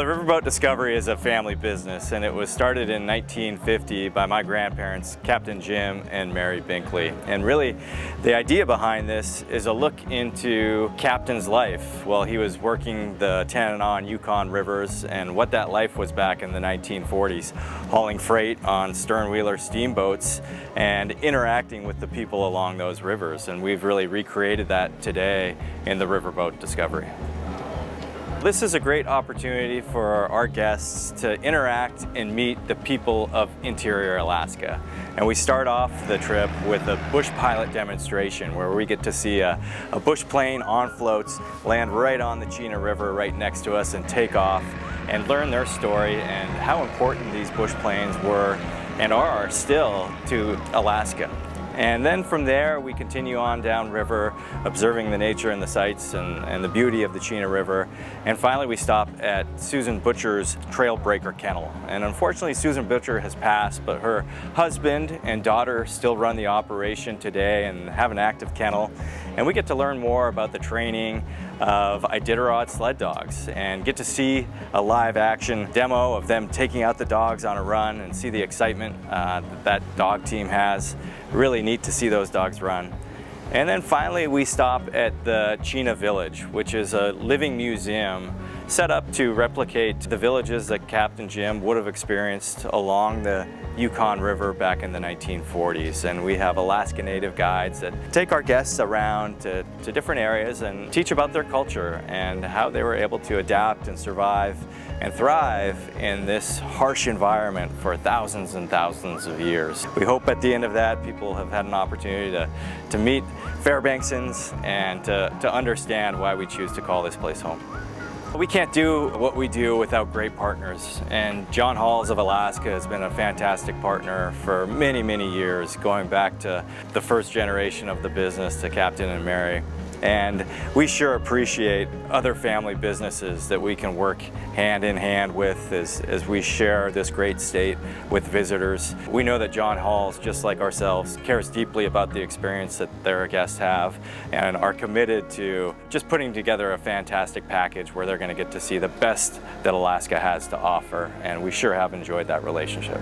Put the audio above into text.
the Riverboat Discovery is a family business, and it was started in 1950 by my grandparents, Captain Jim and Mary Binkley. And really, the idea behind this is a look into Captain's life while he was working the Chena and Yukon rivers and what that life was back in the 1940s, hauling freight on stern-wheeler steamboats and interacting with the people along those rivers. And we've really recreated that today in the Riverboat Discovery. This is a great opportunity for our guests to interact and meet the people of interior Alaska. And we start off the trip with a bush pilot demonstration where we get to see a bush plane on floats land right on the Chena River right next to us and take off and learn their story and how important these bush planes were and are still to Alaska. And then from there, we continue on downriver, observing the nature and the sights and the beauty of the Chena River. And finally, we stop at Susan Butcher's Trailbreaker Kennel. And unfortunately, Susan Butcher has passed, but her husband and daughter still run the operation today and have an active kennel. And we get to learn more about the training of Iditarod sled dogs and get to see a live action demo of them taking out the dogs on a run and see the excitement that dog team has. Really neat to see those dogs run. And then finally we stop at the Chena Village, which is a living museum set up to replicate the villages that Captain Jim would have experienced along the Yukon River back in the 1940s. And we have Alaska Native guides that take our guests around to different areas and teach about their culture and how they were able to adapt and survive and thrive in this harsh environment for thousands and thousands of years. We hope at the end of that people have had an opportunity to meet Fairbanksans and to understand why we choose to call this place home. We can't do what we do without great partners, and John Halls of Alaska has been a fantastic partner for many, many years, going back to the first generation of the business to Captain and Mary. And we sure appreciate other family businesses that we can work hand in hand with as we share this great state with visitors. We know that John Halls, just like ourselves, cares deeply about the experience that their guests have and are committed to just putting together a fantastic package where they're going to get to see the best that Alaska has to offer. And we sure have enjoyed that relationship.